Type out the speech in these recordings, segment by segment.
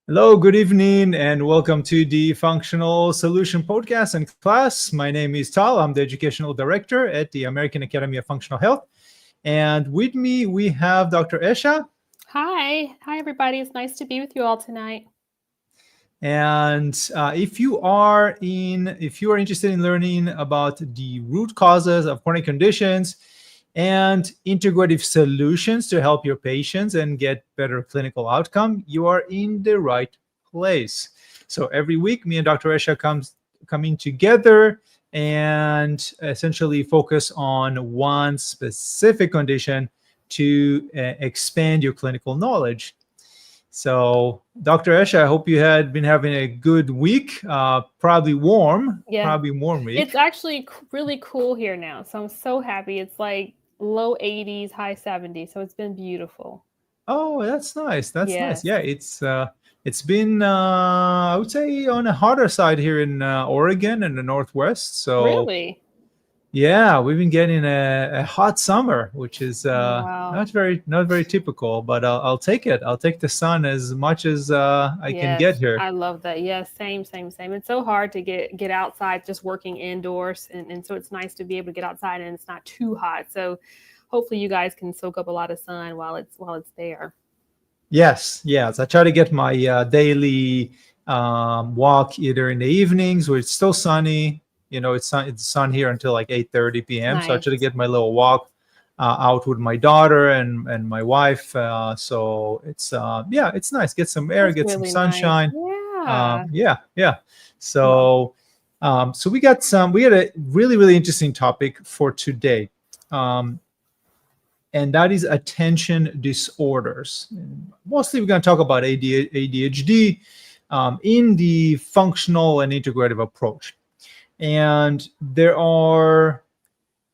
Hello, good evening, and welcome to the Functional Solution Podcast and class. My name is Tal. I'm the Educational Director at the American Academy of Functional Health. And with me, we have Dr. Esha. Hi everybody. It's nice to be with you all tonight. And if you are interested in learning about the root causes of chronic conditions and integrative solutions to help your patients and get better clinical outcome, you are in the right place. So every week, me and Dr. Esha coming together and essentially focus on one specific condition to expand your clinical knowledge. So, Dr. Esha, I hope you had been having a good week. Probably warm week. It's actually really cool here now. So I'm so happy. It's like low 80s, high 70s. So it's been beautiful. Oh, that's nice. That's nice. Yes. Yeah, it's been I would say on a harder side here in Oregon and the Northwest. So Really? yeah, we've been getting a hot summer, which is Wow. not very typical. But I'll take it. I'll take the sun as much as I can Yes. get here. I love that. Yes, same. It's so hard to get outside just working indoors. And so it's nice to be able to get outside and it's not too hot. So hopefully you guys can soak up a lot of sun while it's there. Yes. I try to get my daily walk either in the evenings where it's still sunny. It's sun here until like 8:30 p.m. So I try to Nice. get my little walk out with my daughter and my wife. So it's it's nice. Get some air, That's get some really nice. sunshine. Yeah. Yeah. Wow. So we had a really interesting topic for today. And that is attention disorders. And mostly, we're going to talk about ADHD in the functional and integrative approach. And there are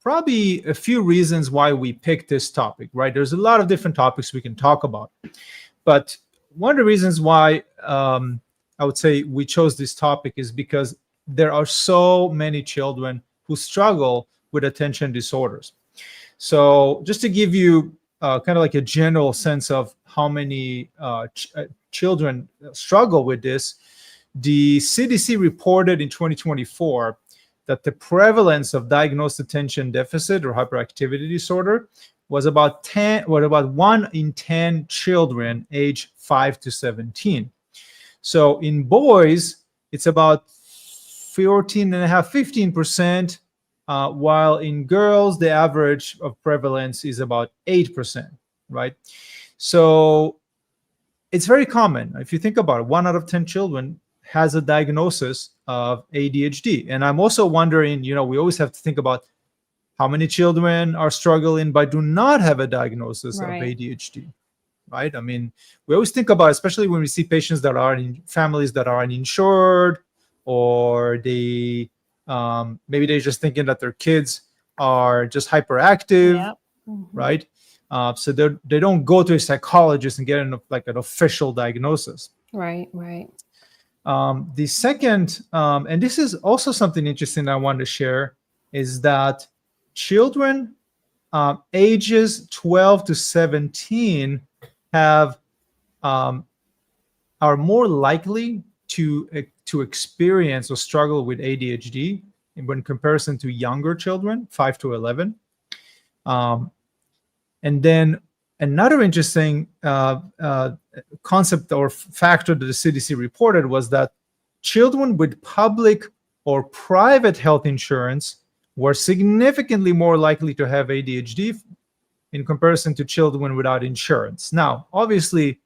probably a few reasons why we picked this topic, right? There's a lot of different topics we can talk about. But one of the reasons why I would say we chose this topic is because there are so many children who struggle with attention disorders. So just to give you kind of like a general sense of how many children struggle with this, the CDC reported in 2024 that the prevalence of diagnosed attention deficit or hyperactivity disorder was about 1 in 10 children aged 5 to 17. So in boys, it's about 15%, while in girls, the average of prevalence is about 8%, right? So it's very common. If you think about it, 1 out of 10 children has a diagnosis of ADHD. And I'm also wondering, we always have to think about how many children are struggling but do not have a diagnosis of ADHD, right? I mean, we always think about, especially when we see patients that are in families that are uninsured, or they maybe they're just thinking that their kids are just hyperactive, Yep. Mm-hmm. right? So they don't go to a psychologist and get an official diagnosis. Right. The second, and this is also something interesting I wanted to share, is that children ages 12 to 17 are more likely to experience or struggle with ADHD in comparison to younger children, 5 to 11. And then another interesting concept or factor that the CDC reported was that children with public or private health insurance were significantly more likely to have ADHD in comparison to children without insurance. Now, obviously,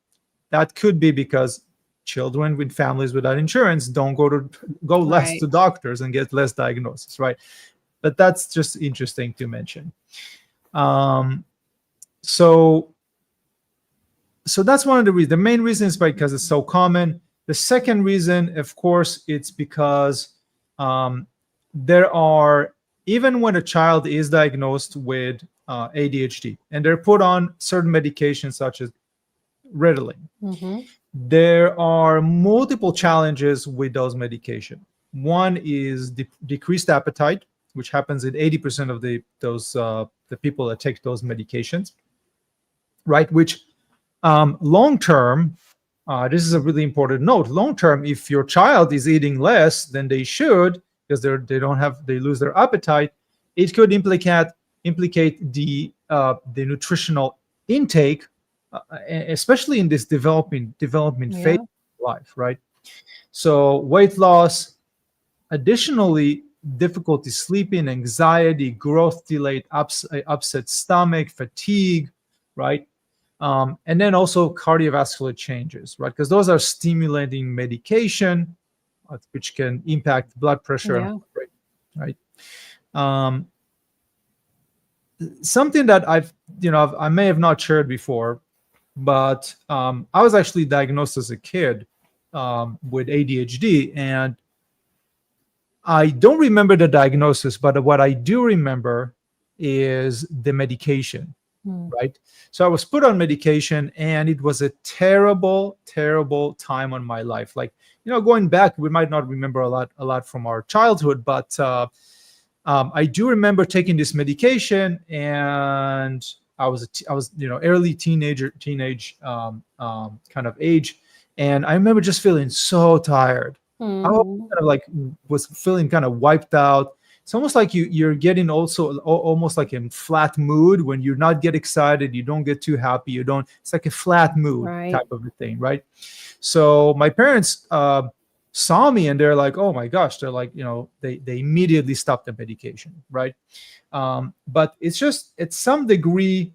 that could be because children with families without insurance don't go less to doctors and get less diagnosis, right? But that's just interesting to mention. So that's one of the reasons. The main reason is because it's so common. The second reason, of course, it's because there are, even when a child is diagnosed with ADHD and they're put on certain medications such as Ritalin, Mm-hmm. there are multiple challenges with those medications. One is decreased appetite, which happens in 80% of the people that take those medications, right? Which long term this is a really important note. Long term, if your child is eating less than they should because they lose their appetite, it could implicate the nutritional intake, especially in this development phase Yeah. of life, right? So weight loss, additionally, difficulty sleeping, anxiety, growth delayed, upset stomach, fatigue, right? And then also cardiovascular changes, right? Because those are stimulating medication, which can impact blood pressure and Yeah. heart rate, right? Um, Something that I may have not shared before, but I was actually diagnosed as a kid with ADHD, and I don't remember the diagnosis, but what I do remember is the medication, Mm. right? So I was put on medication, and it was a terrible, terrible time on my life. Like, going back, we might not remember a lot from our childhood, but I do remember taking this medication, and I was early teenage kind of age, and I remember just feeling so tired. I was Mhm. kind of like was feeling kind of wiped out. It's almost like you're getting also almost like in flat mood when you not get excited, you don't get too happy, you don't. It's like a flat mood Right. type of a thing, right? So my parents saw me and they're like, "Oh my gosh!" They're like, they immediately stopped the medication, right? But it's just at some degree,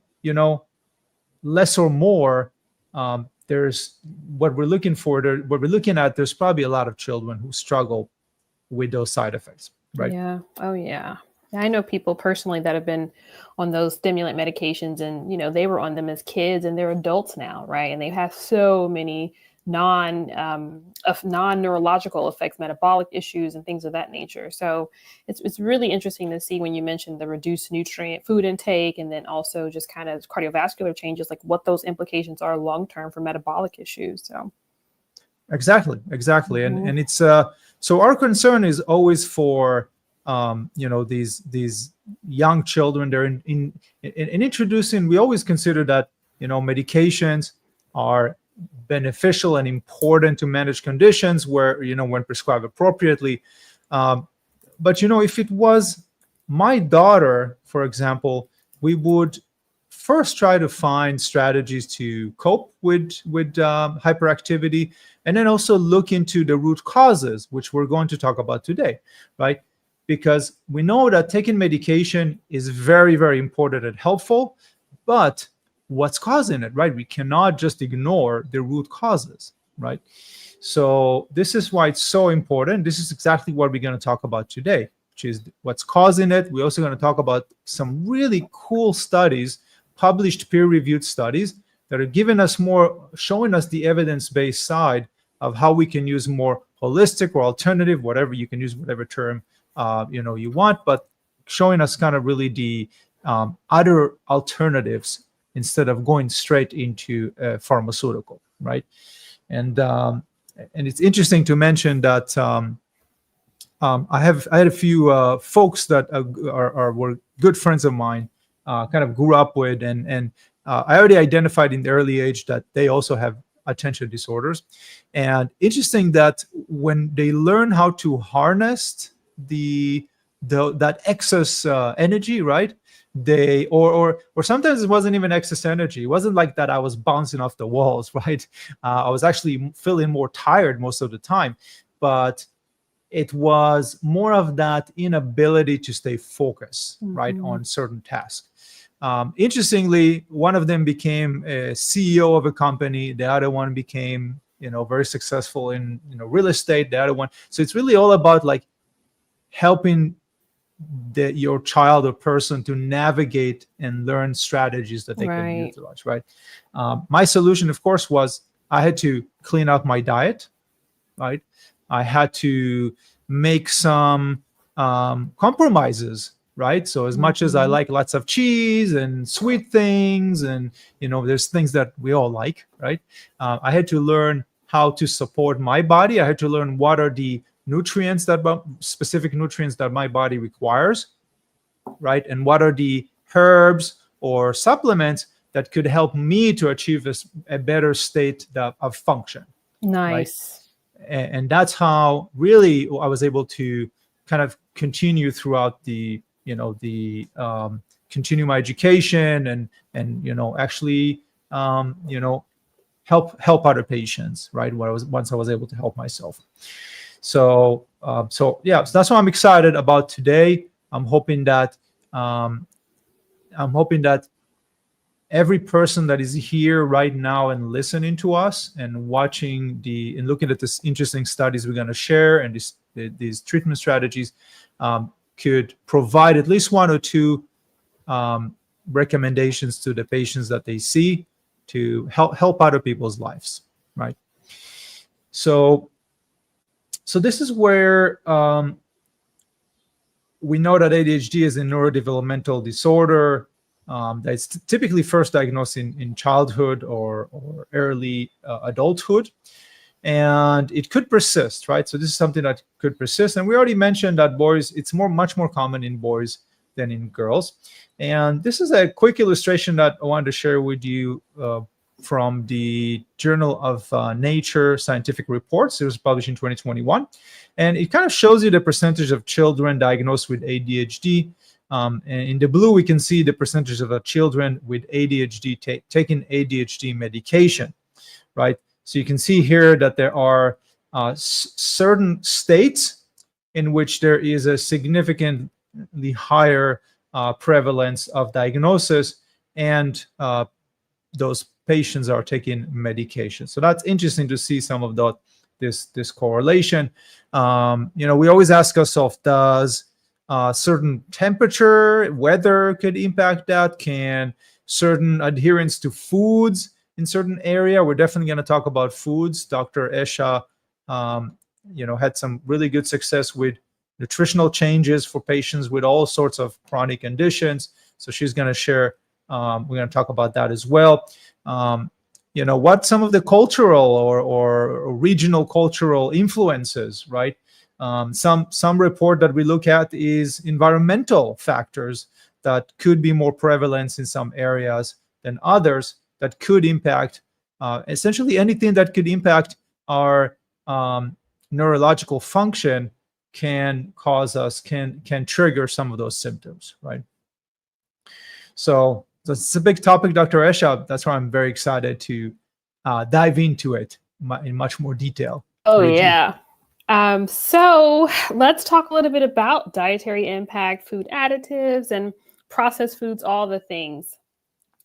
less or more. There's what we're looking for. What we're looking at. There's probably a lot of children who struggle with those side effects, right? Yeah. Oh, yeah. Yeah, I know people personally that have been on those stimulant medications and, they were on them as kids and they're adults now, right? And they have so many non-neurological effects, metabolic issues and things of that nature. So it's really interesting to see when you mentioned the reduced nutrient food intake and then also just kind of cardiovascular changes, like what those implications are long term for metabolic issues. So Exactly. And mhm. it's so our concern is always for these young children. They're in introducing. We always consider that medications are beneficial and important to manage conditions where when prescribed appropriately. But if it was my daughter, for example, we would first try to find strategies to cope with hyperactivity, and then also look into the root causes, which we're going to talk about today, right? Because we know that taking medication is very, very important and helpful, but what's causing it, right? We cannot just ignore the root causes, right? So this is why it's so important. This is exactly what we're going to talk about today, which is what's causing it. We're also going to talk about some really cool studies, published peer-reviewed studies that are giving us more, showing us the evidence-based side of how we can use more holistic or alternative, whatever you can use, whatever term you want, but showing us kind of really the other alternatives instead of going straight into pharmaceutical, right? And it's interesting to mention that I had a few folks that were good friends of mine, kind of grew up with, and I already identified in the early age that they also have attention disorders. And interesting that when they learn how to harness that excess energy, right? They or sometimes it wasn't even excess energy. It wasn't like that I was bouncing off the walls, right? I was actually feeling more tired most of the time, but it was more of that inability to stay focused, right, Mhm. on certain tasks. Interestingly, one of them became a CEO of a company. The other one became, very successful in, real estate. The other one. So it's really all about like helping your child or person to navigate and learn strategies that they can Right. utilize, right? My solution, of course, was I had to clean up my diet, right? I had to make some compromises, right? So as much as I Mhm. like lots of cheese and sweet things, and there's things that we all like, right? I had to learn how to support my body. I had to learn what are the specific nutrients that my body requires, right? And what are the herbs or supplements that could help me to achieve a better state of function. Nice. Right? And that's how really I was able to kind of continue throughout the, continue my education and actually, help other patients, right? Once I was able to help myself. So yeah, so that's what I'm excited about today. I'm hoping that every person that is here right now and listening to us and watching and looking at this interesting studies we're going to share and these treatment strategies could provide at least one or two recommendations to the patients that they see to help other people's lives, right? So this is where we know that ADHD is a neurodevelopmental disorder that's typically first diagnosed in childhood or early adulthood, and it could persist, right? So this is something that could persist, and we already mentioned that boys, it's much more common in boys than in girls. And this is a quick illustration that I wanted to share with you from the Journal of Nature Scientific Reports. It was published in 2021. And it kind of shows you the percentage of children diagnosed with ADHD. And in the blue, we can see the percentage of children with ADHD taking ADHD medication, right? So you can see here that there are certain states in which there is a significantly higher prevalence of diagnosis, and those patients are taking medication. So that's interesting to see some of this correlation. We always ask ourselves, does certain temperature, weather could impact that? Can certain adherence to foods in certain area? We're definitely going to talk about foods. Dr. Esha, had some really good success with nutritional changes for patients with all sorts of chronic conditions. So she's going to share. We're going to talk about that as well. What some of the cultural or regional cultural influences, right? Some report that we look at is environmental factors that could be more prevalent in some areas than others that could impact essentially anything that could impact our neurological function can trigger some of those symptoms, right? So it's a big topic, Dr. Esha. That's why I'm very excited to dive into it in much more detail. Oh, yeah. So let's talk a little bit about dietary impact, food additives, and processed foods, all the things.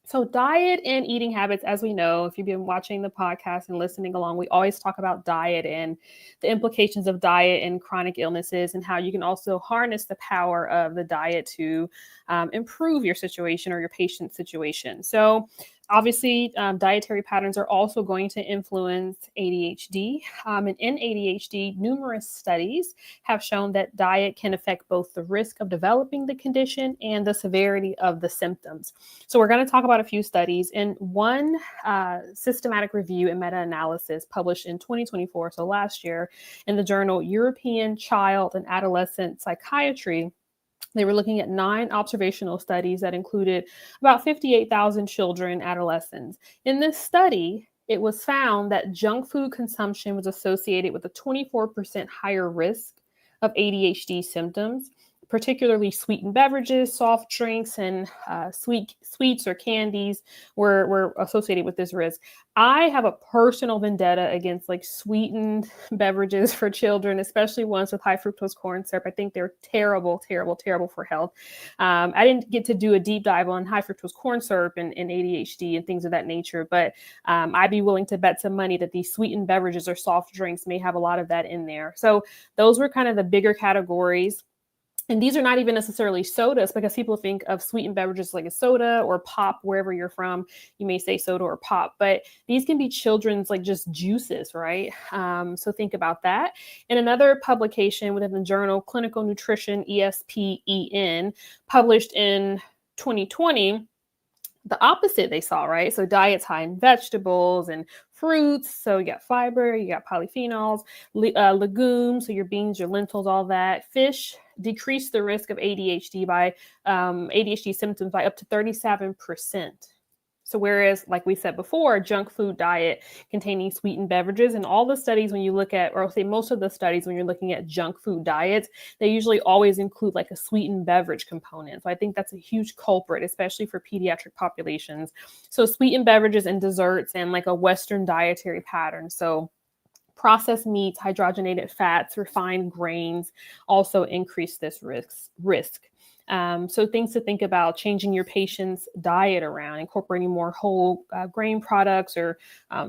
So diet and eating habits, as we know, if you've been watching the podcast and listening along, we always talk about diet and the implications of diet and chronic illnesses, and how you can also harness the power of the diet to improve your situation or your patient's situation. So obviously, dietary patterns are also going to influence ADHD. And in ADHD, numerous studies have shown that diet can affect both the risk of developing the condition and the severity of the symptoms. So we're going to talk about a few studies. In one systematic review and meta-analysis published in 2024, so last year, in the journal European Child and Adolescent Psychiatry, they were looking at 9 observational studies that included about 58,000 children and adolescents. In this study, it was found that junk food consumption was associated with a 24% higher risk of ADHD symptoms, particularly sweetened beverages, soft drinks, and sweets or candies were associated with this risk. I have a personal vendetta against sweetened beverages for children, especially ones with high fructose corn syrup. I think they're terrible, terrible, terrible for health. I didn't get to do a deep dive on high fructose corn syrup and ADHD and things of that nature, but I'd be willing to bet some money that these sweetened beverages or soft drinks may have a lot of that in there. So those were kind of the bigger categories. And these are not even necessarily sodas, because people think of sweetened beverages like a soda or pop. Wherever you're from, you may say soda or pop, but these can be children's just juices, right? So think about that. In another publication within the journal Clinical Nutrition, ESPEN, published in 2020, the opposite they saw, right? So diets high in vegetables and fruits. So you got fiber, you got polyphenols, legumes, so your beans, your lentils, all that. Fish decrease the risk of ADHD symptoms by up to 37%. So whereas, like we said before, junk food diet containing sweetened beverages, and all the studies when you look at, or I'll say most of the studies when you're looking at junk food diets, they usually always include like a sweetened beverage component. So I think that's a huge culprit, especially for pediatric populations. So sweetened beverages and desserts and like a Western dietary pattern. So processed meats, hydrogenated fats, refined grains also increase this risk. So things to think about: changing your patient's diet around, incorporating more whole grain products or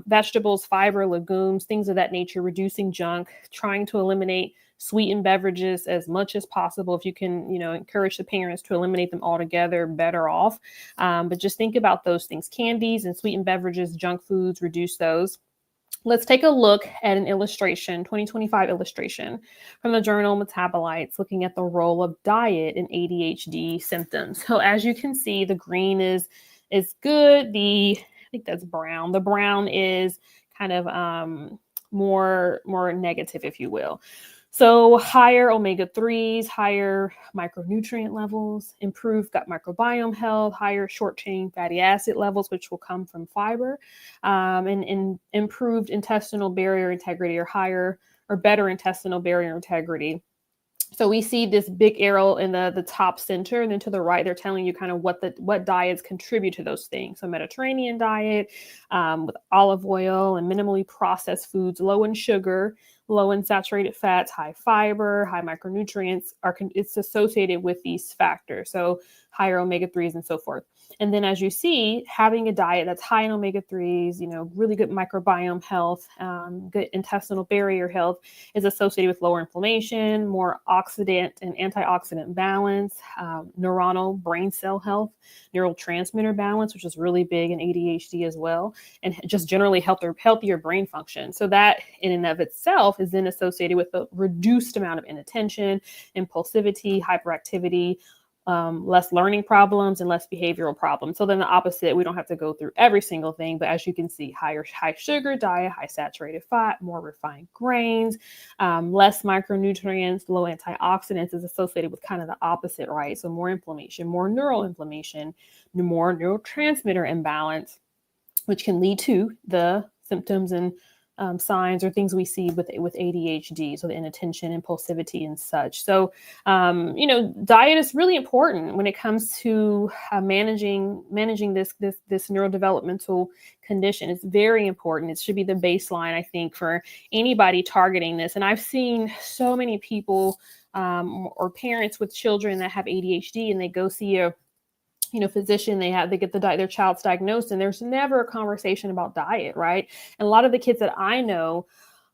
vegetables, fiber, legumes, things of that nature, reducing junk, trying to eliminate sweetened beverages as much as possible. If you can, encourage the parents to eliminate them altogether, better off. But just think about those things: candies and sweetened beverages, junk foods, reduce those. Let's take a look at an illustration, 2025 illustration from the journal Metabolites, looking at the role of diet in ADHD symptoms. So as you can see, the green is good. I think that's brown. The brown is kind of more negative, if you will. So higher omega-3s, higher micronutrient levels, improved gut microbiome health, higher short-chain fatty acid levels, which will come from fiber, and improved intestinal barrier integrity, or higher or better intestinal barrier integrity. So we see this big arrow in the top center, and then to the right, they're telling you kind of what diets contribute to those things. So Mediterranean diet with olive oil and minimally processed foods, low in sugar, low in saturated fats, high fiber, high micronutrients, it's associated with these factors. So higher omega-3s and so forth. And then as you see, having a diet that's high in omega-3s, really good microbiome health, good intestinal barrier health, is associated with lower inflammation, more oxidant and antioxidant balance, neuronal brain cell health, neurotransmitter balance, which is really big in ADHD as well, and just generally healthier brain function. So that in and of itself is then associated with a reduced amount of inattention, impulsivity, hyperactivity, less learning problems, and less behavioral problems. So then the opposite, we don't have to go through every single thing, but as you can see, high sugar diet, high saturated fat, more refined grains, less micronutrients, low antioxidants is associated with kind of the opposite, right? So more inflammation, more neural inflammation, more neurotransmitter imbalance, which can lead to the symptoms and signs or things we see with ADHD, so the inattention, impulsivity, and such. So, diet is really important when it comes to managing this neurodevelopmental condition. It's very important. It should be the baseline, I think, for anybody targeting this. And I've seen so many people or parents with children that have ADHD, and they go see a physician, they get their child's diagnosed, and there's never a conversation about diet, right? And a lot of the kids that I know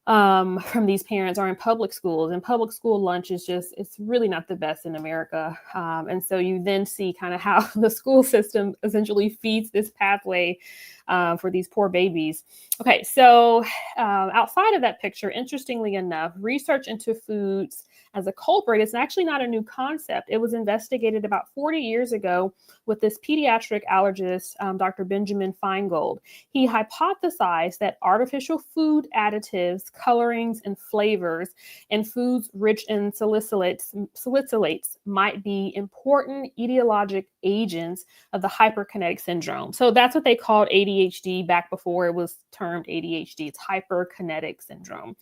from these parents are in public schools, and public school lunch is it's really not the best in America. And so you then see kind of how the school system essentially feeds this pathway for these poor babies. Okay, so outside of that picture, interestingly enough, research into foods as a culprit is actually not a new concept. It was investigated about 40 years ago with this pediatric allergist, Dr. Benjamin Feingold. He hypothesized that artificial food additives, colorings, and flavors in foods rich in salicylates might be important etiologic agents of the hyperkinetic syndrome. So that's what they called ADHD back before it was termed ADHD. It's hyperkinetic syndrome.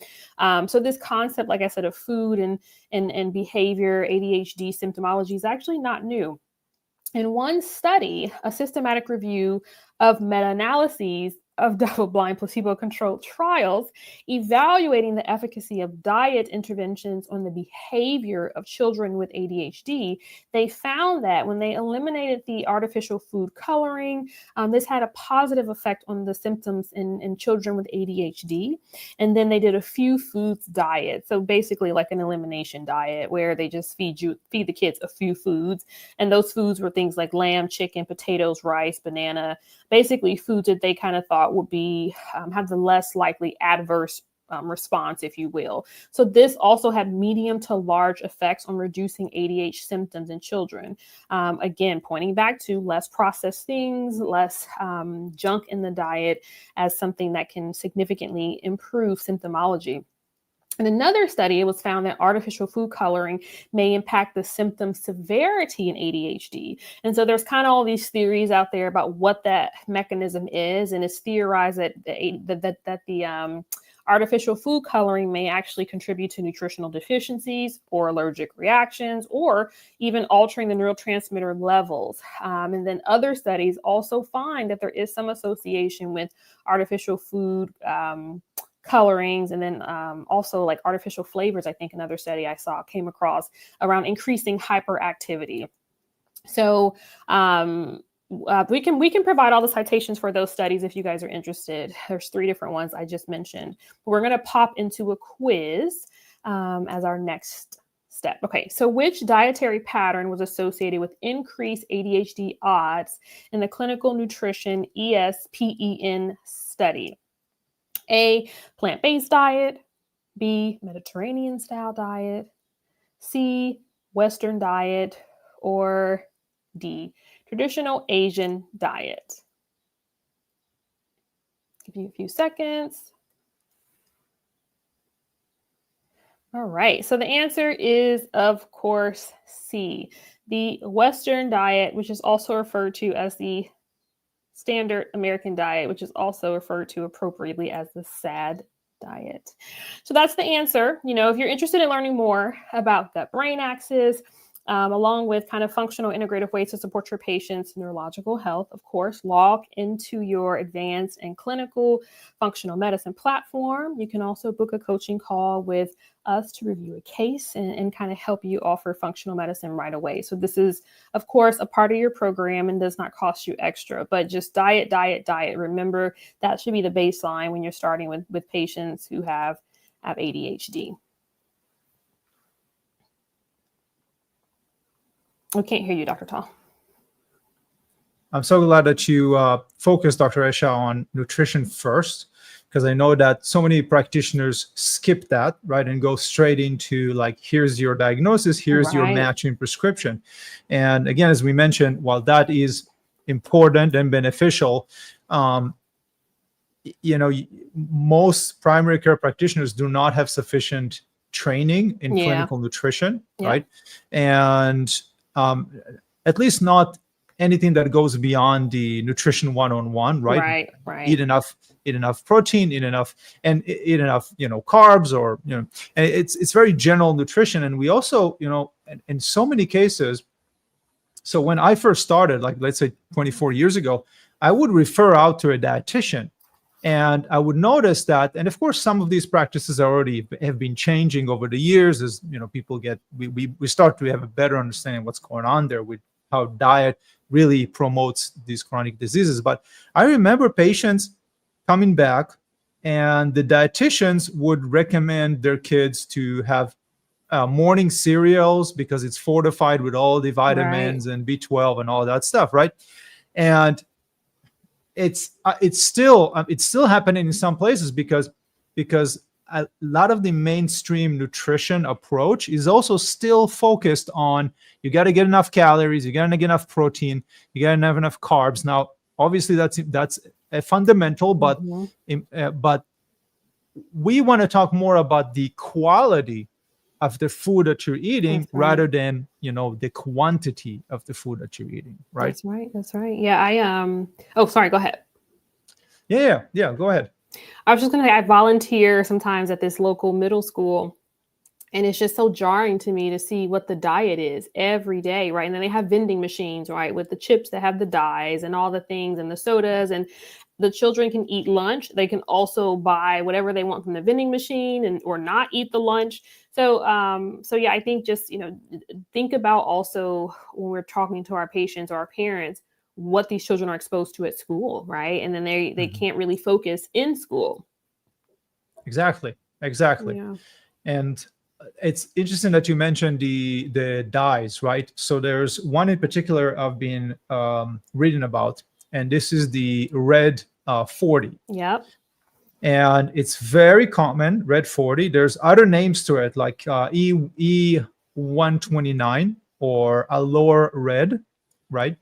So this concept, like I said, of food and behavior, ADHD symptomology is actually not new. In one study, a systematic review of meta-analyses of double-blind placebo-controlled trials evaluating the efficacy of diet interventions on the behavior of children with ADHD, they found that when they eliminated the artificial food coloring, this had a positive effect on the symptoms in children with ADHD. And then they did a few foods diet. So basically like an elimination diet where they just feed the kids a few foods. And those foods were things like lamb, chicken, potatoes, rice, banana, basically foods that they kind of thought would be have the less likely adverse response, if you will. So this also had medium to large effects on reducing ADHD symptoms in children. Again, pointing back to less processed things, less junk in the diet as something that can significantly improve symptomology. In another study, it was found that artificial food coloring may impact the symptom severity in ADHD. And so there's kind of all these theories out there about what that mechanism is, and it's theorized that the artificial food coloring may actually contribute to nutritional deficiencies or allergic reactions, or even altering the neurotransmitter levels. And then other studies also find that there is some association with artificial food colorings, and then also like artificial flavors. I think another study I saw came across around increasing hyperactivity. So we can provide all the citations for those studies if you guys are interested. There's 3 different ones I just mentioned. We're going to pop into a quiz as our next step. Okay, so which dietary pattern was associated with increased ADHD odds in the clinical nutrition ESPEN study? A, plant-based diet. B, Mediterranean style diet. C, Western diet. Or D, traditional Asian diet. Give you a few seconds. All right, so the answer is, of course, C, the Western diet, which is also referred to as the standard American diet, which is also referred to appropriately as the SAD diet. So that's the answer. You know, if you're interested in learning more about gut-brain axis, along with kind of functional integrative ways to support your patient's neurological health, of course, log into your advanced and clinical functional medicine platform. You can also book a coaching call with us to review a case and kind of help you offer functional medicine right away. So this is, of course, a part of your program and does not cost you extra, but just diet. Remember, that should be the baseline when you're starting with patients who have ADHD. We can't hear you, Dr. Tall. I'm so glad that you focused, Dr. Esha, on nutrition first, because I know that so many practitioners skip that, right, and go straight into like, here's your diagnosis, here's your matching prescription. And again, as we mentioned, while that is important and beneficial, you know, most primary care practitioners do not have sufficient training in clinical nutrition, right? And at least not anything that goes beyond the nutrition 101, right? Right. Eat enough protein, eat enough carbs, or and it's very general nutrition. And we also, in so many cases, so when I first started, like let's say 24 years ago, I would refer out to a dietitian. And I would notice that, and of course, some of these practices already have been changing over the years as people we start to have a better understanding of what's going on there with how diet really promotes these chronic diseases. But I remember patients coming back, and the dietitians would recommend their kids to have morning cereals because it's fortified with all the vitamins and B12 and all that stuff, right? And it's still happening in some places because a lot of the mainstream nutrition approach is also still focused on, you got to get enough calories, you got to get enough protein, you got to have enough carbs. Now, obviously, that's a fundamental, but we want to talk more about the quality of the food that you're eating rather than the quantity of the food that you're eating, right? That's right. Yeah, oh, sorry, go ahead. Yeah, go ahead. I was just gonna say, I volunteer sometimes at this local middle school, and it's just so jarring to me to see what the diet is every day, right? And then they have vending machines, right, with the chips that have the dyes and all the things and the sodas, and the children can eat lunch. They can also buy whatever they want from the vending machine or not eat the lunch. So yeah, I think just, think about also when we're talking to our patients or our parents, what these children are exposed to at school, right? And then they can't really focus in school. Exactly. Yeah. And it's interesting that you mentioned the dyes, right? So there's one in particular I've been reading about, and this is the red 40. Yep. And it's very common, red 40. There's other names to it, like E129 or Allure red, right?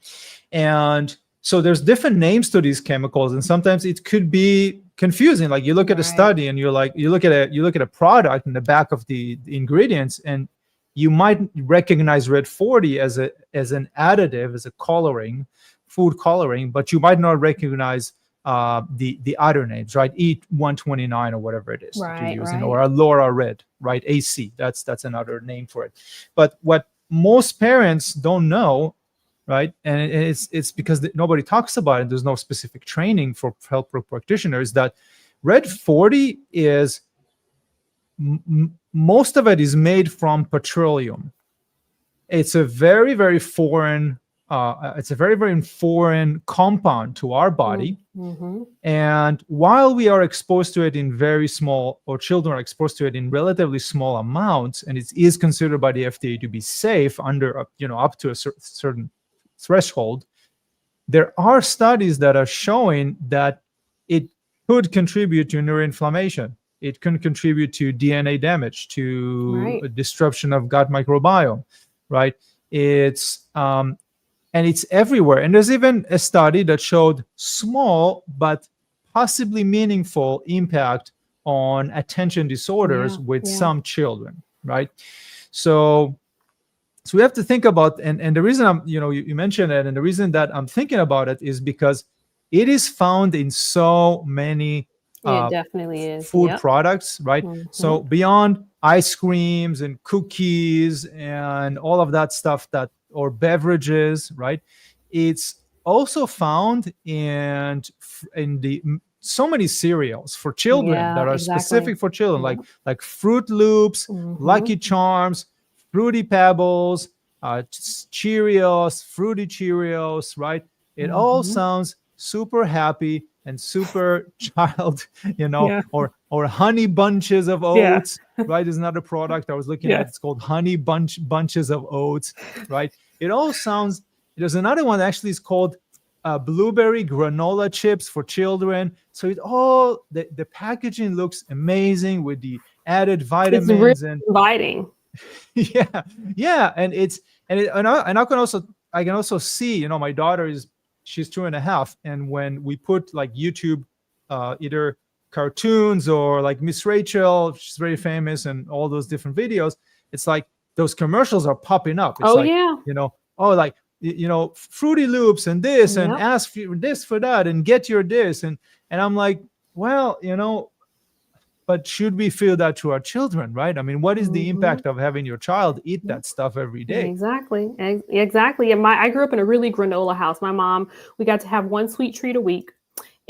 And so there's different names to these chemicals, and sometimes it could be confusing. Like you look at a study and you're like, you look at a product in the back of the ingredients, and you might recognize red 40 as an additive, as a coloring, food coloring, but you might not recognize the other names, right? E129 or whatever it is that you're using, or Laura Red, right? AC, that's another name for it. But what most parents don't know, right, and it's because nobody talks about it, there's no specific training for health practitioners, that red 40 is most of it is made from petroleum. It's a very, very foreign foreign compound to our body. Mm-hmm. And while we are exposed to it in very small, or children are exposed to it in relatively small amounts, and it is considered by the FDA to be safe under, up to a certain threshold, there are studies that are showing that it could contribute to neuroinflammation. It can contribute to DNA damage, to a disruption of gut microbiome, right? It's and it's everywhere. And there's even a study that showed small but possibly meaningful impact on attention disorders with some children, right? So we have to think about, and the reason you mentioned it, and the reason that I'm thinking about it is because it is found in so many it definitely is. Food products, right? Mm-hmm. So beyond ice creams and cookies and all of that stuff, or beverages, right? It's also found in so many cereals for children that are specific for children, like Fruit Loops, Lucky Charms, Fruity Pebbles, Cheerios, Fruity Cheerios, right? It all sounds super happy and super child, or Honey Bunches of Oats, right? Is another product I was looking at. It's called Honey Bunches of Oats, right? It all sounds. There's another one that actually is called Blueberry Granola Chips for children. So the packaging looks amazing with the added vitamins. It's really inviting. Yeah, and I can also see, my daughter she's 2.5, and when we put like YouTube, either cartoons or like Miss Rachel, she's very famous, and all those different videos, it's like those commercials are popping up. It's Fruity Loops and this, and ask for this for that, and get your this, and I'm like, well, but should we feel that to our children, right? I mean, what is the impact of having your child eat that stuff every day? Exactly. And I grew up in a really granola house. My mom, we got to have one sweet treat a week,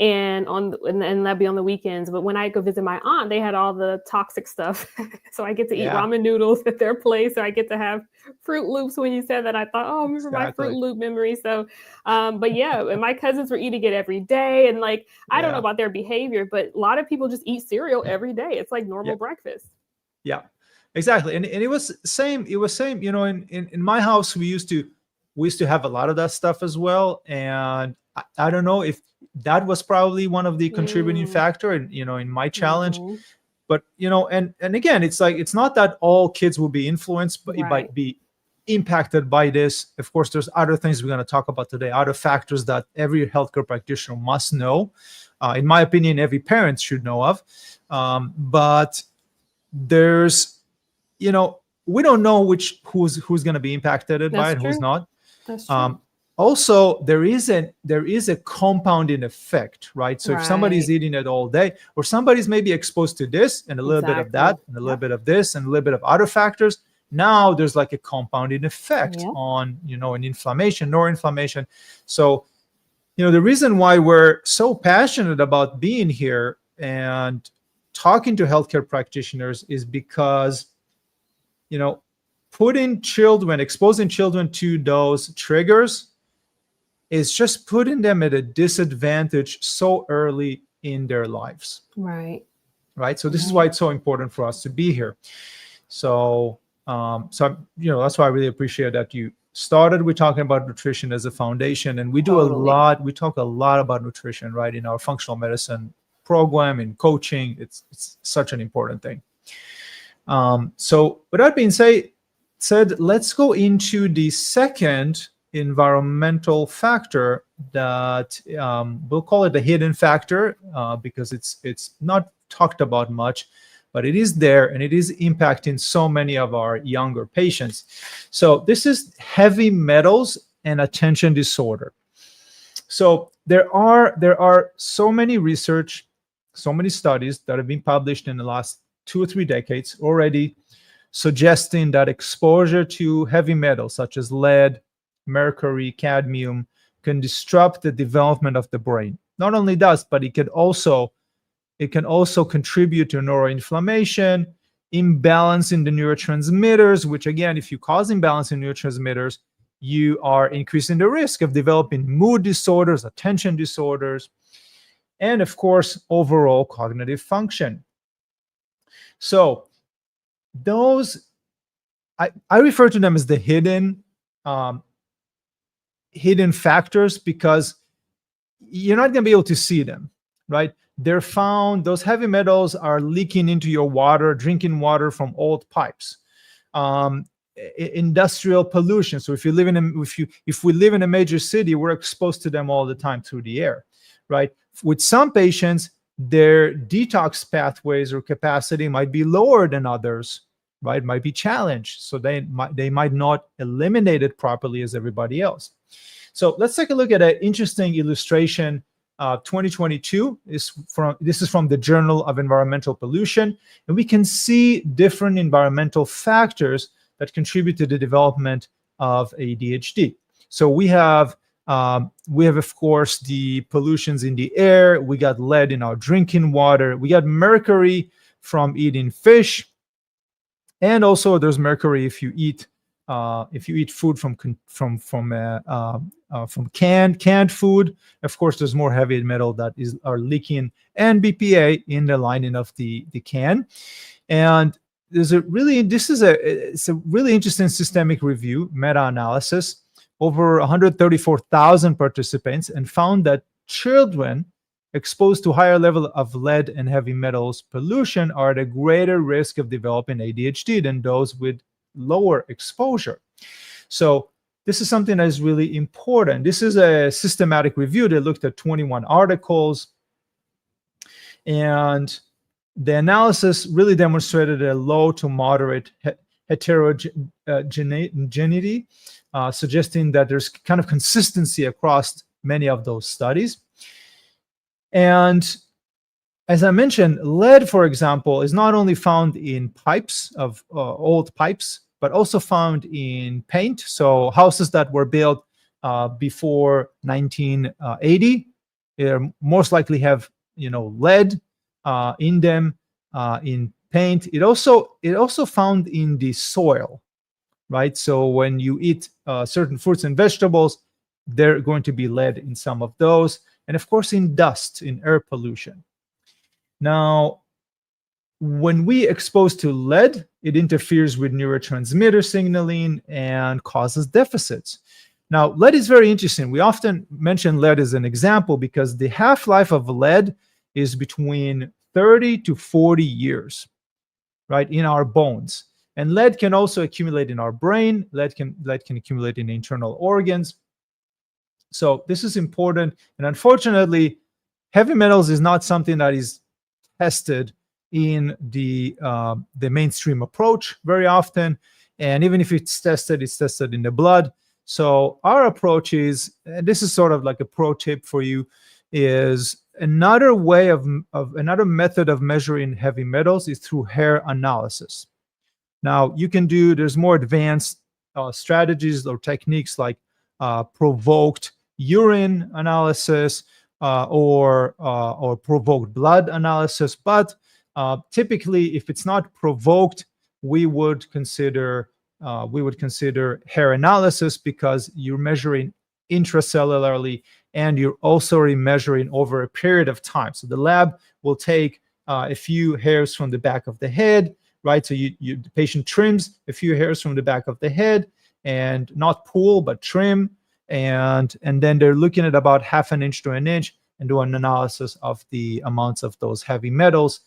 and that'd be on the weekends. But when I go visit my aunt, they had all the toxic stuff. So I get to eat ramen noodles at their place, or I get to have Fruit Loops. When you said that, I thought, oh, remember my Fruit Loop memory. So, but yeah, and my cousins were eating it every day. And like, I don't know about their behavior, but a lot of people just eat cereal every day. It's like normal breakfast. Yeah, exactly. And it was same, in my house, we used to have a lot of that stuff as well. And I don't know if that was probably one of the contributing factor in my challenge. But and again, it's like, it's not that all kids will be influenced, but it might be impacted by this. Of course, there's other things we're going to talk about today, other factors that every healthcare practitioner must know. In my opinion, every parent should know of. But there's, we don't know who's going to be impacted by it, who's not. That's true. Also, there is a compounding effect, right? So if somebody's eating it all day, or somebody's maybe exposed to this and a little bit of that, and a little bit of this, and a little bit of other factors, now there's like a compounding effect on, an inflammation, neuroinflammation. So, the reason why we're so passionate about being here and talking to healthcare practitioners is because, exposing children to those triggers is just putting them at a disadvantage so early in their lives. Right. So this is why it's so important for us to be here. So, that's why I really appreciate that you started with talking about nutrition as a foundation, and we do we talk a lot about nutrition, right, in our functional medicine program, in coaching. It's such an important thing. So with that being said, let's go into the second environmental factor that we'll call it a hidden factor because it's not talked about much, but it is there and it is impacting so many of our younger patients. So this is heavy metals and attention disorder. So there are so many research, so many studies that have been published in the last 2 or 3 decades already suggesting that exposure to heavy metals such as lead, mercury, cadmium can disrupt the development of the brain. Not only does, but it can also contribute to neuroinflammation, imbalance in the neurotransmitters, which again, if you cause imbalance in neurotransmitters, you are increasing the risk of developing mood disorders, attention disorders, and of course, overall cognitive function. So those, I refer to them as the hidden factors because you're not going to be able to see them, right? They're found, those heavy metals are leaking into your water, drinking water from old pipes. Industrial pollution. So if we live in a major city, we're exposed to them all the time through the air, right? With some patients, their detox pathways or capacity might be lower than others, right? Might be challenged. So they might not eliminate it properly as everybody else. So let's take a look at an interesting illustration. 2022 this is from the Journal of Environmental Pollution, and we can see different environmental factors that contribute to the development of ADHD. So we have of course the pollutions in the air. We got lead in our drinking water. We got mercury from eating fish, and also there's mercury if you eat food from canned food. Of course, there's more heavy metal that are leaking, and BPA in the lining of the can. And it's a really interesting systemic review, meta-analysis, over 134,000 participants, and found that children exposed to higher level of lead and heavy metals pollution are at a greater risk of developing ADHD than those with lower exposure. So this is something that is really important. This is a systematic review. They looked at 21 articles, and the analysis really demonstrated a low to moderate heterogeneity, suggesting that there's kind of consistency across many of those studies. And as I mentioned, lead, for example, is not only found in pipes of old pipes, but also found in paint. So houses that were built before 1980 most likely have lead in them, in paint. It also found in the soil, right? So when you eat certain fruits and vegetables, there are going to be lead in some of those, and of course in dust, in air pollution. Now, when we expose to lead, it interferes with neurotransmitter signaling and causes deficits. Now, lead is very interesting. We often mention lead as an example because the half-life of lead is between 30 to 40 years, right, in our bones. And lead can also accumulate in our brain. Lead can accumulate in internal organs. So this is important. And unfortunately, heavy metals is not something that is tested in the mainstream approach very often. And even if it's tested in the blood. So our approach is, and this is sort of like a pro tip for you, is another way of another method of measuring heavy metals is through hair analysis. Now you can there's more advanced strategies or techniques like provoked urine analysis or provoked blood analysis, but typically, if it's not provoked, we would consider hair analysis because you're measuring intracellularly and you're also measuring over a period of time. So the lab will take a few hairs from the back of the head, right? So the patient trims a few hairs from the back of the head and not pull, but trim. And then they're looking at about 1/2 inch to 1 inch and do an analysis of the amounts of those heavy metals.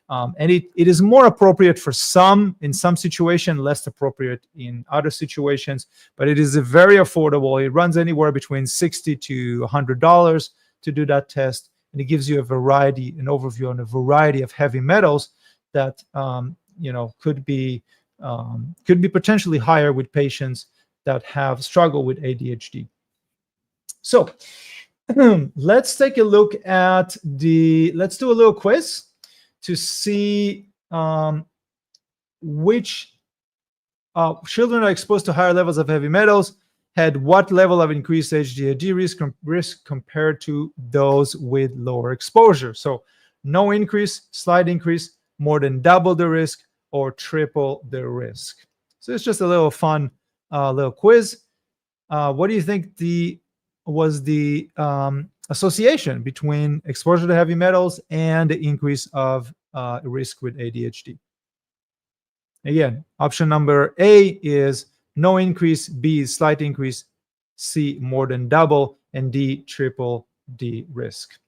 And it is more appropriate for some, in some situation, less appropriate in other situations, but it is a very affordable. It runs anywhere between $60 to $100 to do that test. And it gives you an overview on a variety of heavy metals that, could be potentially higher with patients that have struggled with ADHD. So let's take a look at let's do a little quiz to see which children are exposed to higher levels of heavy metals had what level of increased ADHD risk compared to those with lower exposure. So no increase, slight increase, more than double the risk, or triple the risk. So it's just a little fun little quiz. What do you think was the association between exposure to heavy metals and the increase of risk with ADHD? Again, option number A is no increase, B is slight increase, C more than double, and D triple the risk.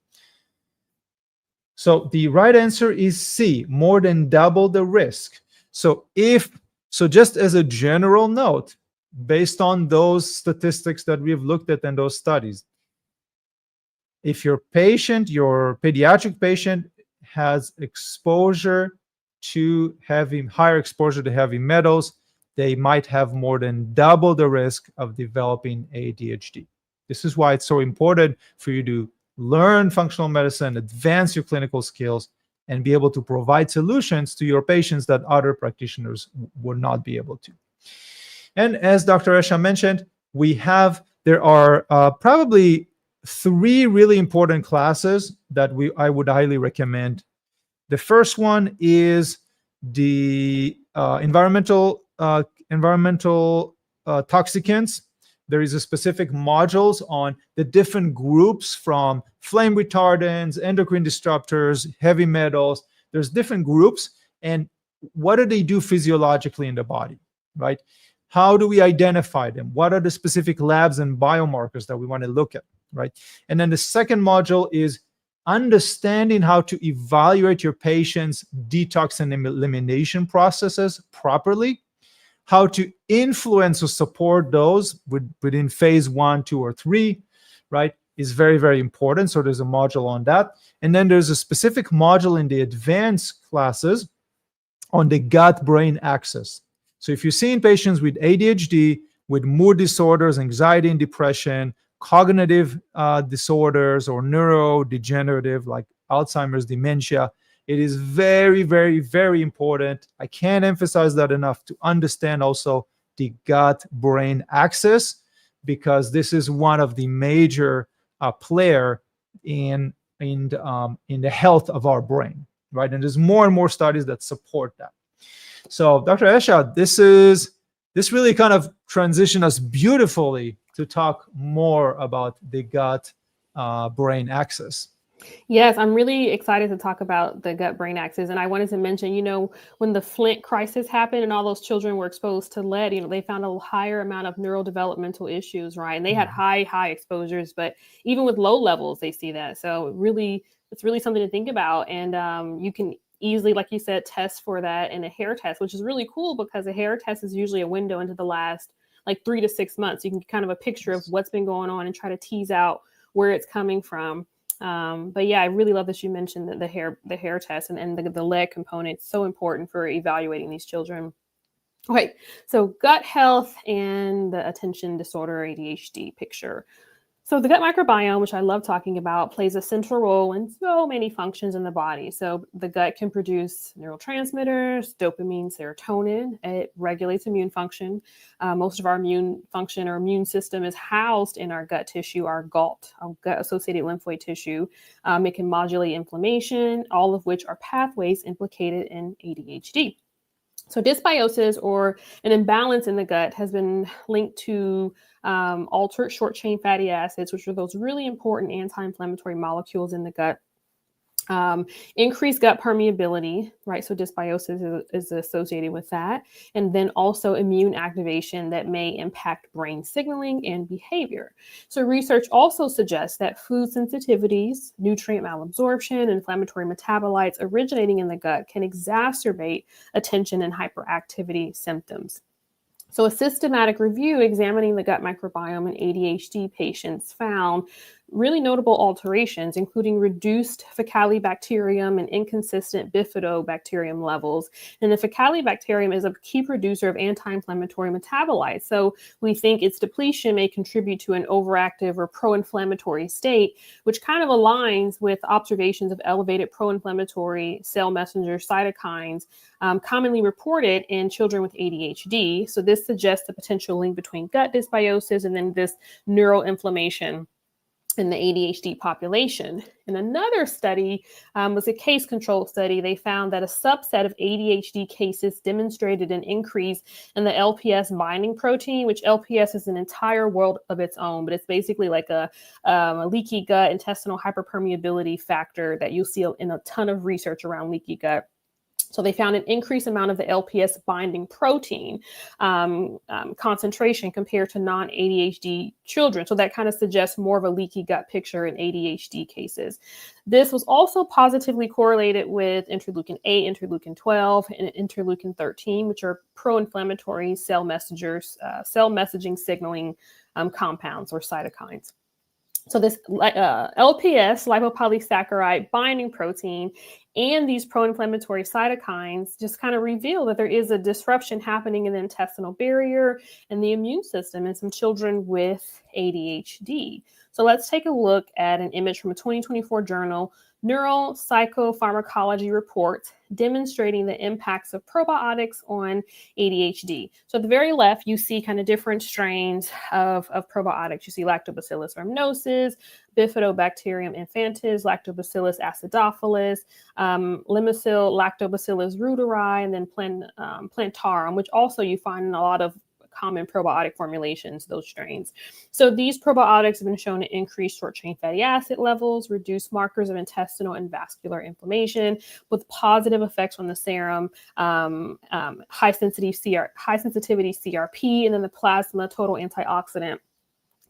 So the right answer is C, more than double the risk. So just as a general note, based on those statistics that we've looked at in those studies, if your pediatric patient has higher exposure to heavy metals, they might have more than double the risk of developing ADHD. This is why it's so important for you to learn functional medicine, advance your clinical skills, and be able to provide solutions to your patients that other practitioners would not be able to. And as Dr. Esha mentioned, there are probably 3 really important classes that I would highly recommend. The first one is the environmental toxicants. There is a specific modules on the different groups, from flame retardants, endocrine disruptors, heavy metals. There's different groups, and what do they do physiologically in the body, right? How do we identify them? What are the specific labs and biomarkers that we want to look at, right? And then the second module is understanding how to evaluate your patient's detox and elimination processes properly, how to influence or support those within phase 1, 2, or 3, right, is very, very important. So there's a module on that. And then there's a specific module in the advanced classes on the gut-brain axis. So if you're seeing patients with ADHD, with mood disorders, anxiety and depression, cognitive disorders, or neurodegenerative like Alzheimer's, dementia, it is very, very, very important. I can't emphasize that enough, to understand also the gut-brain axis, because this is one of the major player in the health of our brain, right? And there's more and more studies that support that. So, Dr. Esha, this really kind of transitioned us beautifully to talk more about the gut-brain axis. Yes, I'm really excited to talk about the gut-brain axis. And I wanted to mention, when the Flint crisis happened and all those children were exposed to lead, they found a higher amount of neurodevelopmental issues, right? And they had high exposures, but even with low levels, they see that. So it's really something to think about. And you can easily, like you said, test for that in a hair test, which is really cool, because a hair test is usually a window into the last 3 to 6 months. You can get kind of a picture of what's been going on and try to tease out where it's coming from. But yeah, I really love that you mentioned the hair test and the lead component. It's so important for evaluating these children. Okay, so gut health and the attention disorder, ADHD picture. So the gut microbiome, which I love talking about, plays a central role in so many functions in the body. So the gut can produce neurotransmitters, dopamine, serotonin. It regulates immune function. Most of our immune function or immune system is housed in our gut tissue, our GALT, our gut-associated lymphoid tissue. It can modulate inflammation, all of which are pathways implicated in ADHD. So dysbiosis, or an imbalance in the gut, has been linked to altered short-chain fatty acids, which are those really important anti-inflammatory molecules in the gut. Increased gut permeability, right? So dysbiosis is associated with that. And then also immune activation that may impact brain signaling and behavior. So research also suggests that food sensitivities, nutrient malabsorption, inflammatory metabolites originating in the gut can exacerbate attention and hyperactivity symptoms. So a systematic review examining the gut microbiome in ADHD patients found really notable alterations, including reduced Faecalibacterium and inconsistent bifidobacterium levels. And the Faecalibacterium is a key producer of anti-inflammatory metabolites. So we think its depletion may contribute to an overactive or pro-inflammatory state, which kind of aligns with observations of elevated pro-inflammatory cell messenger cytokines commonly reported in children with ADHD. So this suggests a potential link between gut dysbiosis and then this neuroinflammation in the ADHD population. And another study was a case control study. They found that a subset of ADHD cases demonstrated an increase in the LPS binding protein, which LPS is an entire world of its own, but it's basically like a leaky gut intestinal hyperpermeability factor that you'll see in a ton of research around leaky gut. So they found an increased amount of the LPS binding protein concentration compared to non-ADHD children. So that kind of suggests more of a leaky gut picture in ADHD cases. This was also positively correlated with interleukin 8, interleukin 12, and interleukin 13, which are pro-inflammatory cell messengers, cell messaging signaling compounds or cytokines. So this LPS, lipopolysaccharide binding protein, and these pro-inflammatory cytokines just kind of reveal that there is a disruption happening in the intestinal barrier and the immune system in some children with ADHD. So let's take a look at an image from a 2024 journal, Neuropsychopharmacology Report, demonstrating the impacts of probiotics on ADHD. So at the very left, you see kind of different strains of probiotics. You see Lactobacillus rhamnosus, Bifidobacterium infantis, Lactobacillus acidophilus, Limicil, Lactobacillus reuteri, and then Plantarum, which also you find in a lot of common probiotic formulations, those strains. So these probiotics have been shown to increase short-chain fatty acid levels, reduce markers of intestinal and vascular inflammation, with positive effects on the serum, high sensitivity CRP, and then the plasma total antioxidant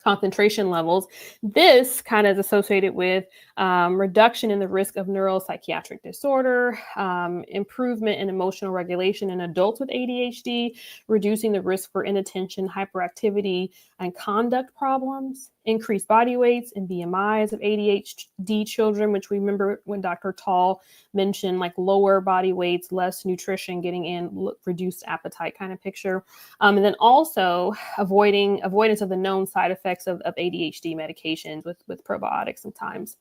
concentration levels. This kind of is associated with reduction in the risk of neuropsychiatric disorder, improvement in emotional regulation in adults with ADHD, reducing the risk for inattention, hyperactivity, and conduct problems, increased body weights and BMIs of ADHD children, which we remember when Dr. Tall mentioned, like lower body weights, less nutrition getting in, reduced appetite kind of picture. And then also avoidance of the known side effects of ADHD medications with probiotics sometimes.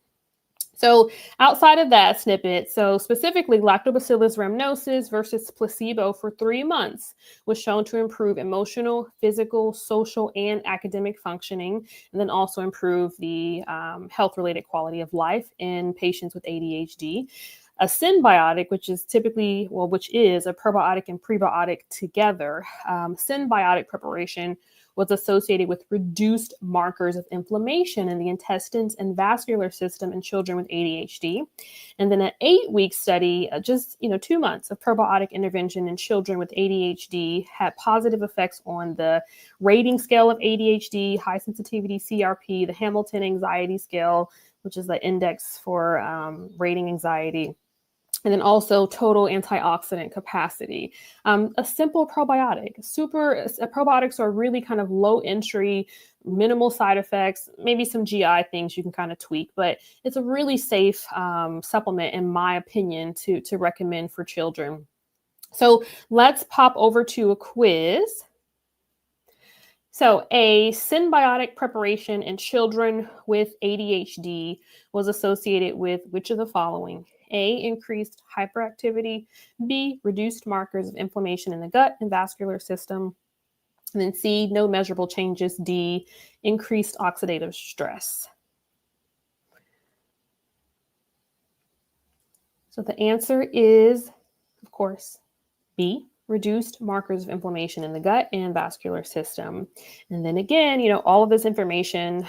So outside of that snippet, so specifically Lactobacillus rhamnosus versus placebo for 3 months was shown to improve emotional, physical, social, and academic functioning, and then also improve the health-related quality of life in patients with ADHD. A synbiotic, which is a probiotic and prebiotic together, synbiotic preparation was associated with reduced markers of inflammation in the intestines and vascular system in children with ADHD. And then an 8-week study, 2 months of probiotic intervention in children with ADHD had positive effects on the rating scale of ADHD, high sensitivity CRP, the Hamilton Anxiety Scale, which is the index for rating anxiety, and then also total antioxidant capacity. A simple probiotic. Probiotics are really kind of low entry, minimal side effects, maybe some GI things you can kind of tweak, but it's a really safe supplement, in my opinion, to recommend for children. So let's pop over to a quiz. So a symbiotic preparation in children with ADHD was associated with which of the following? A, increased hyperactivity, B, reduced markers of inflammation in the gut and vascular system, and then C, no measurable changes, D, increased oxidative stress. So the answer is, of course, B, reduced markers of inflammation in the gut and vascular system. And then again, all of this information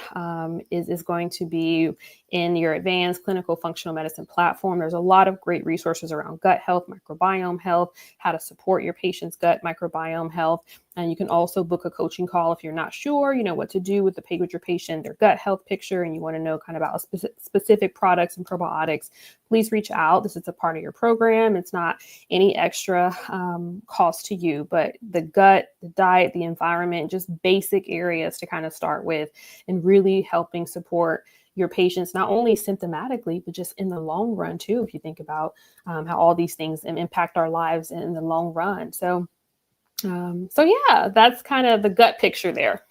is going to be in your advanced clinical functional medicine platform. There's a lot of great resources around gut health, microbiome health, how to support your patient's gut microbiome health. And you can also book a coaching call if you're not sure, what to do with your patient, their gut health picture, and you want to know kind of about specific products and probiotics. Please reach out. This is a part of your program. It's not any extra cost to you, but the gut, the diet, the environment, just basic areas to kind of start with, and really helping support your patients, not only symptomatically, but just in the long run too, if you think about how all these things impact our lives in the long run. So yeah, that's kind of the gut picture there.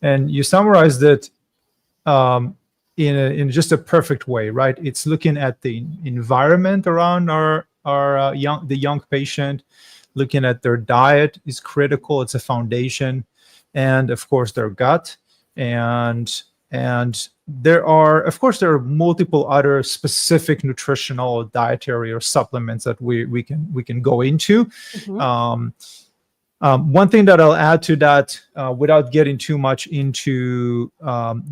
And you summarized it in just a perfect way, right? It's looking at the environment around our young patient, looking at their diet is critical. It's a foundation, and of course their gut, and there are multiple other specific nutritional, dietary, or supplements that we can go into. Mm-hmm. One thing that I'll add to that, without getting too much into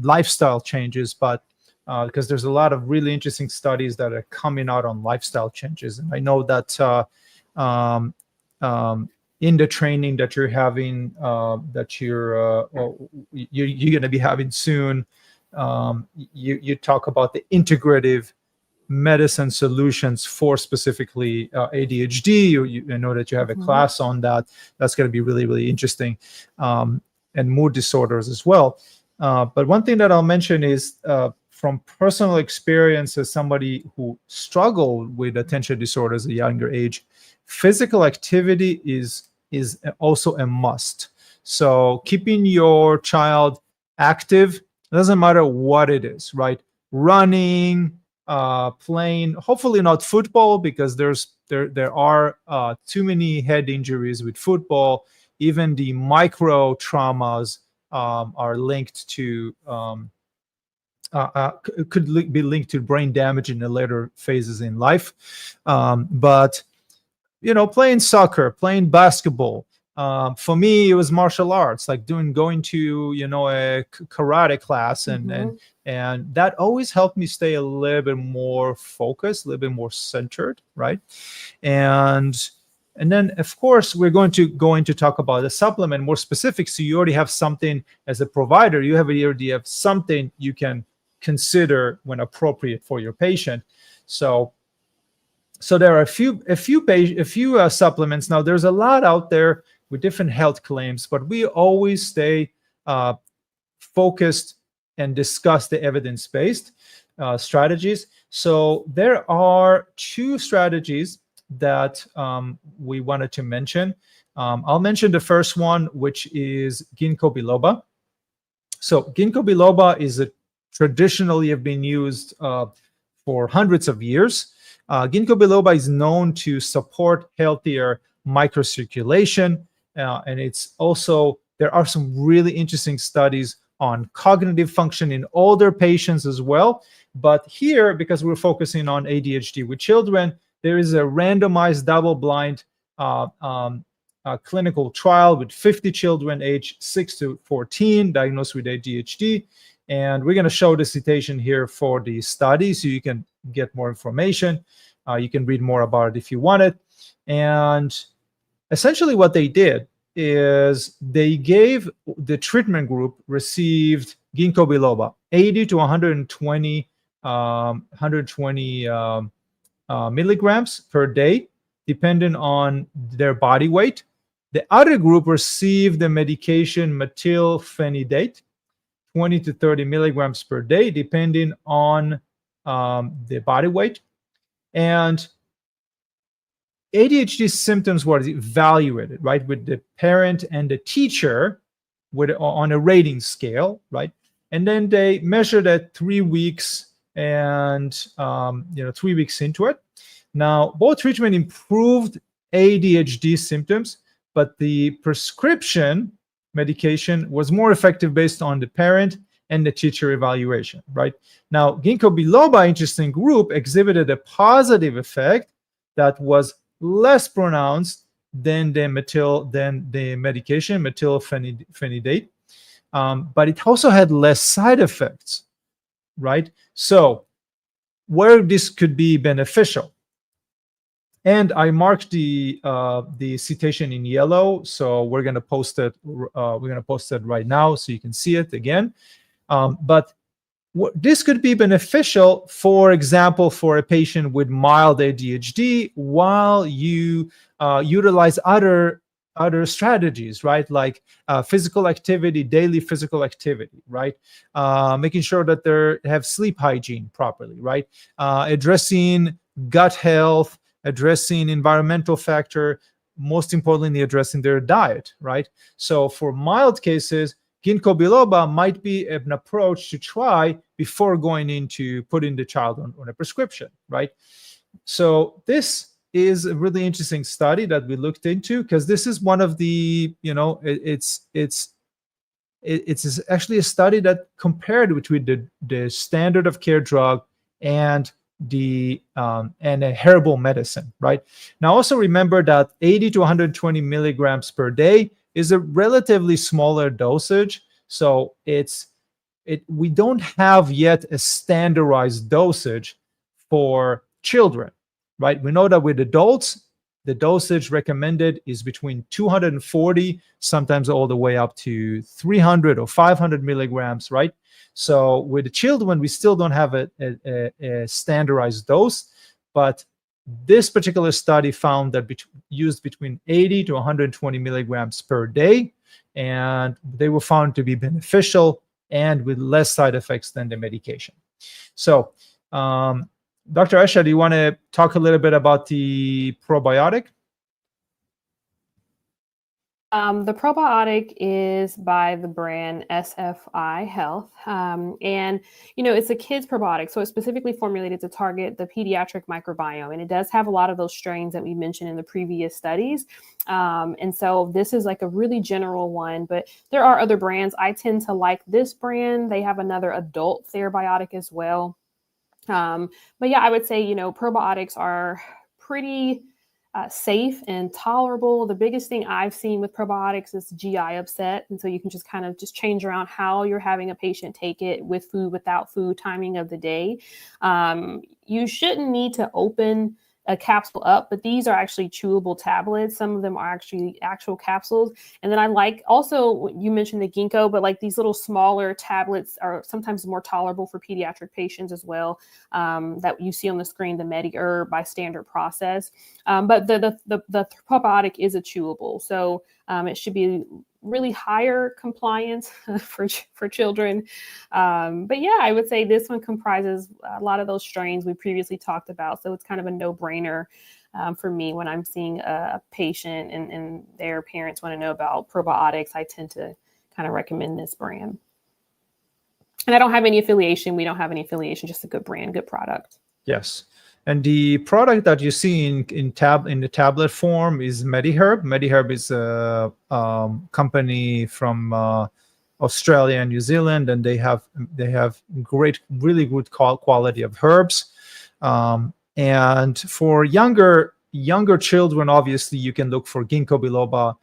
lifestyle changes, but because there's a lot of really interesting studies that are coming out on lifestyle changes, and I know that in the training that you're having, that you're going to be having soon, you talk about the integrative medicine solutions for specifically ADHD. I know that you have a class on that. That's going to be really, really interesting, and mood disorders as well. But one thing that I'll mention is from personal experience as somebody who struggled with attention disorders at a younger age, physical activity is also a must. So keeping your child active, doesn't matter what it is, right? Running, playing, hopefully not football, because there are too many head injuries with football. Even the micro traumas are linked to could be linked to brain damage in the later phases in life. But playing soccer, playing basketball. For me, it was martial arts, like going to a karate class, and that always helped me stay a little bit more focused, a little bit more centered, right? And then, of course, we're going to talk about the supplement more specific. So you already have something as a provider. You already have something you can consider when appropriate for your patient. So there are a few supplements. Now, there's a lot out there with different health claims, but we always stay focused and discuss the evidence-based strategies. So there are two strategies that we wanted to mention. I'll mention the first one, which is ginkgo biloba. So ginkgo biloba is traditionally have been used for hundreds of years. Ginkgo biloba is known to support healthier microcirculation, and it's also, there are some really interesting studies on cognitive function in older patients as well. But here, because we're focusing on ADHD with children, there is a randomized double-blind clinical trial with 50 children aged 6 to 14 diagnosed with ADHD. And we're going to show the citation here for the study so you can get more information. You can read more about it if you want it. And essentially what they did is they gave the treatment group received ginkgo biloba 80 to 120 milligrams per day, depending on their body weight. The other group received the medication methylphenidate, 20 to 30 milligrams per day, depending on the body weight. And ADHD symptoms were evaluated, right, with the parent and the teacher on a rating scale, right? And then they measured at 3 weeks and 3 weeks into it. Now, both treatment improved ADHD symptoms, but the prescription medication was more effective based on the parent and the teacher evaluation, right? Now, ginkgo biloba, interesting group, exhibited a positive effect that was less pronounced than the medication methylphenidate. but it also had less side effects, right? So where this could be beneficial. And I marked the citation in yellow, so we're going to post it. Right now, so you can see it again. But this could be beneficial, for example, for a patient with mild ADHD, while you utilize other strategies, right? Like physical activity, daily physical activity, right? Making sure that they have sleep hygiene properly, right? Addressing gut health, addressing environmental factor, most importantly, addressing their diet, right? So for mild cases, ginkgo biloba might be an approach to try before going into putting the child on a prescription, right? So this is a really interesting study that we looked into, because this is one of the, it's actually a study that compared between the standard of care drug and and a herbal medicine, right? Now also remember that 80 to 120 milligrams per day is a relatively smaller dosage. So we don't have yet a standardized dosage for children, right? We know that with adults, the dosage recommended is between 240, sometimes all the way up to 300 or 500 milligrams, right? So with the children, we still don't have a standardized dose, but this particular study found that used between 80 to 120 milligrams per day, and they were found to be beneficial and with less side effects than the medication. So, Dr. Esha, do you want to talk a little bit about the probiotic? The probiotic is by the brand SFI Health. And, it's a kid's probiotic. So it's specifically formulated to target the pediatric microbiome. And it does have a lot of those strains that we mentioned in the previous studies. And so this is like a really general one, but there are other brands. I tend to like this brand. They have another adult therabiotic as well. But yeah, I would say, probiotics are pretty safe and tolerable. The biggest thing I've seen with probiotics is GI upset. And so you can just kind of just change around how you're having a patient take it, with food, without food, timing of the day. You shouldn't need to open a capsule up, but these are actually chewable tablets. Some of them are actually actual capsules. And then I like also, you mentioned the ginkgo, but like these little smaller tablets are sometimes more tolerable for pediatric patients as well. That you see on the screen, the MediHerb by Standard Process. But the probiotic is a chewable. So it should be really higher compliance for children. But yeah, I would say this one comprises a lot of those strains we previously talked about. So it's kind of a no-brainer for me when I'm seeing a patient and their parents want to know about probiotics. I tend to kind of recommend this brand. And I don't have any affiliation. We don't have any affiliation, just a good brand, good product. Yes. And the product that you see in the tablet form is MediHerb. MediHerb is a company from Australia and New Zealand, and they have great, really good quality of herbs. And for younger children, obviously, you can look for ginkgo biloba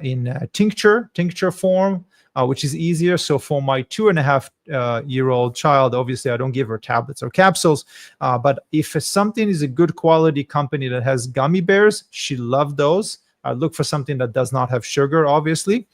in tincture form, which is easier. So for my 2.5-year-old child, obviously I don't give her tablets or capsules. But if something is a good quality company that has gummy bears, she loved those. I look for something that does not have sugar, obviously.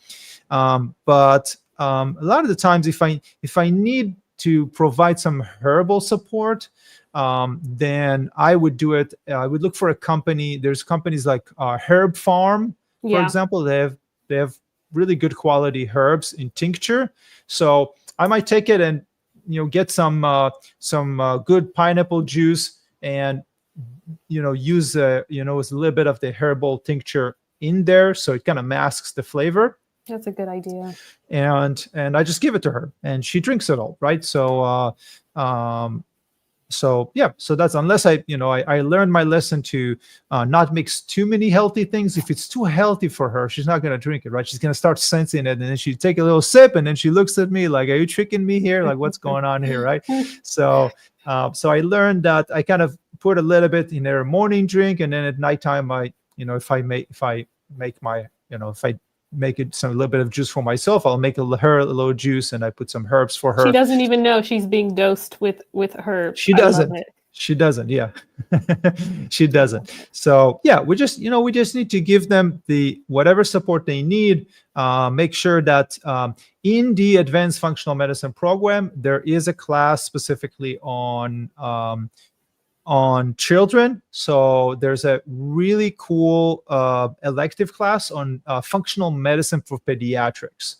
But a lot of the times, if I need to provide some herbal support, then I would do it. I would look for a company. There's companies like Herb Farm, for example. They have really good quality herbs in tincture. So I might take it and get some good pineapple juice and use a little bit of the herbal tincture in there, so it kind of masks the flavor. That's a good idea. And I just give it to her, and she drinks it all, right? So so that's, unless I learned my lesson to not mix too many healthy things. If it's too healthy for her, she's not going to drink it, right? She's going to start sensing it, and then she take a little sip, and then she looks at me like, are you tricking me here? Like, what's going on here, right? So I learned that I kind of put a little bit in her morning drink, and then at nighttime, if I make it a little bit of juice for myself. I'll make her a little juice, and I put some herbs for her. She doesn't even know she's being dosed with herbs. She doesn't. She doesn't. Yeah, she doesn't. So yeah, we just need to give them the whatever support they need. Make sure that in the advanced functional medicine program, there is a class specifically on children. So there's a really cool elective class on functional medicine for pediatrics.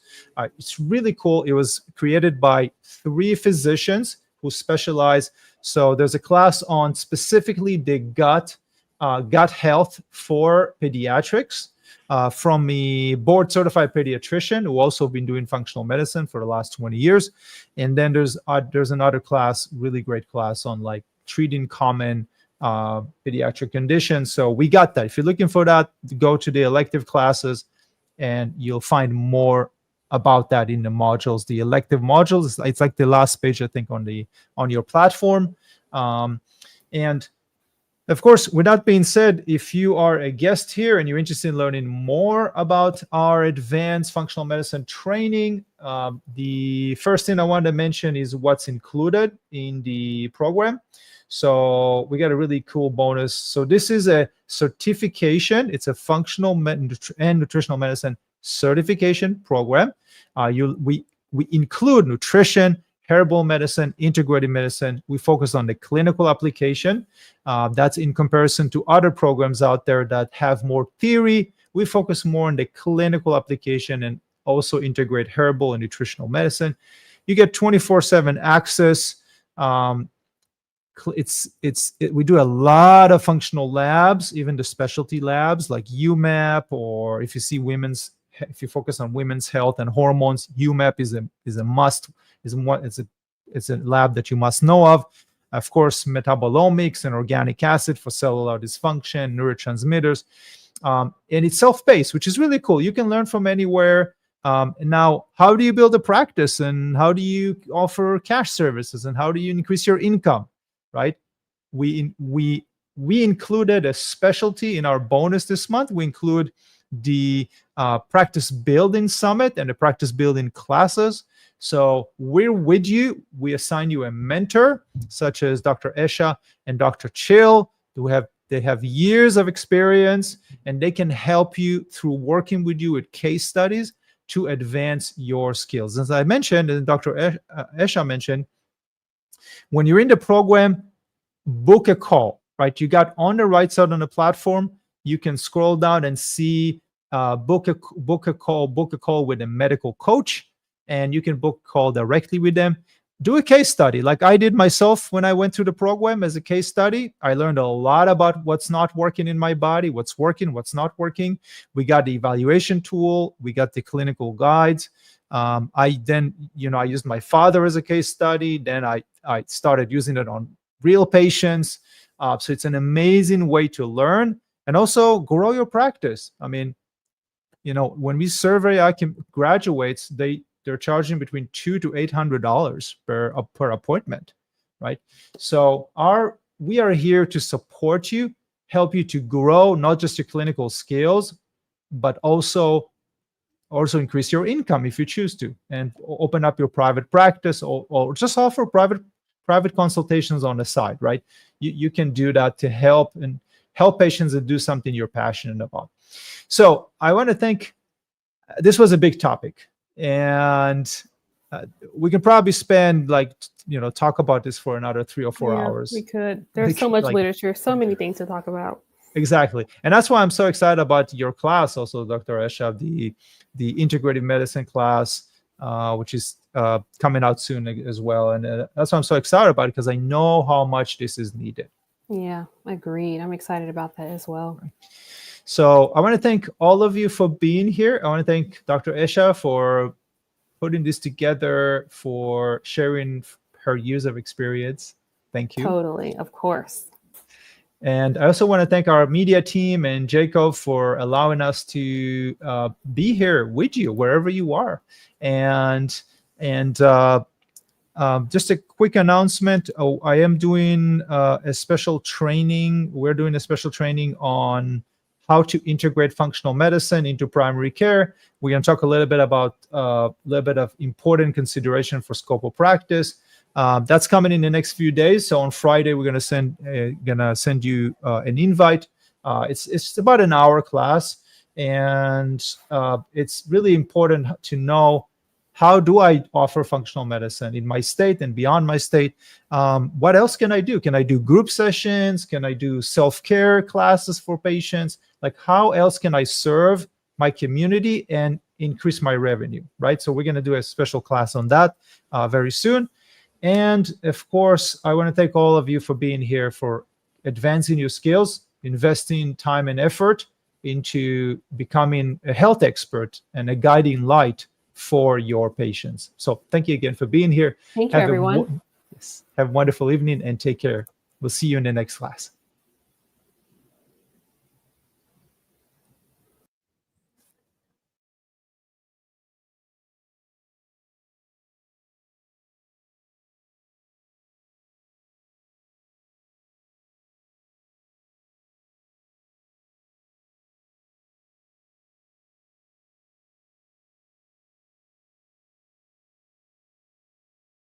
It's really cool. It was created by 3 physicians who specialize. So there's a class on specifically the gut health for pediatrics from a board certified pediatrician who also been doing functional medicine for the last 20 years. And then there's another class, really great class on like treating common pediatric conditions. So we got that. If you're looking for that, go to the elective classes and you'll find more about that in the modules. The elective modules, it's like the last page, I think, on your platform. And of course, with that being said, if you are a guest here and you're interested in learning more about our advanced functional medicine training, the first thing I wanted to mention is what's included in the program. So we got a really cool bonus. So this is a certification. It's a functional and nutritional medicine certification program. We include nutrition, herbal medicine, integrative medicine. We focus on the clinical application. That's in comparison to other programs out there that have more theory. We focus more on the clinical application and also integrate herbal and nutritional medicine. You get 24/7 access. We do a lot of functional labs, even the specialty labs like UMAP, or if you focus on women's health and hormones, UMAP is a must. It's a lab that you must know of. Of course, metabolomics and organic acid for cellular dysfunction, neurotransmitters, and it's self-paced, which is really cool. You can learn from anywhere. Now, how do you build a practice, and how do you offer cash services, and how do you increase your income? Right? We included a specialty in our bonus this month. We include the practice building summit and the practice building classes. So we're with you. We assign you a mentor, such as Dr. Esha and Dr. Chill, they have years of experience, and they can help you through working with you with case studies to advance your skills. As I mentioned, and Dr. Esha mentioned, when you're in the program, book a call, right? You got on the right side on the platform, you can scroll down and see book a call with a medical coach, and you can book a call directly with them. Do a case study like I did myself when I went through the program as a case study. I learned a lot about what's not working in my body, what's working, what's not working. We got the evaluation tool, we got the clinical guides. I used my father as a case study. Then I started using it on real patients. So it's an amazing way to learn and also grow your practice. I mean, when we survey graduates, they're charging between $200 to $800 per appointment, right? So we are here to support you, help you to grow not just your clinical skills, but also increase your income if you choose to, and open up your private practice, or just offer private consultations on the side, right? You can do that to help patients and do something you're passionate about. So I want to thank. This was a big topic, and we can probably spend talk about this for another 3 or 4 hours. We could. There's so much literature, so many things to talk about. Exactly. And that's why I'm so excited about your class also, Dr. Esha, the integrative medicine class, which is coming out soon as well. And that's why I'm so excited about it, because I know how much this is needed. Yeah, agreed. I'm excited about that as well. So I want to thank all of you for being here. I want to thank Dr. Esha for putting this together, for sharing her years of experience. Thank you. Totally, of course. And I also want to thank our media team and Jacob for allowing us to be here with you wherever you are. And just a quick announcement. I am doing a special training. We're doing a special training on how to integrate functional medicine into primary care. We're going to talk a little bit about a little bit of important consideration for scope of practice. That's coming in the next few days. So on Friday, we're going to send you an invite. It's about an hour class, and it's really important to know, how do I offer functional medicine in my state and beyond my state? What else can I do? Can I do group sessions? Can I do self-care classes for patients? Like, how else can I serve my community and increase my revenue, right? So we're going to do a special class on that very soon. And of course, I want to thank all of you for being here, for advancing your skills, investing time and effort into becoming a health expert and a guiding light for your patients. So thank you again for being here. Thank you, everyone. Have a wonderful evening and take care. We'll see you in the next class.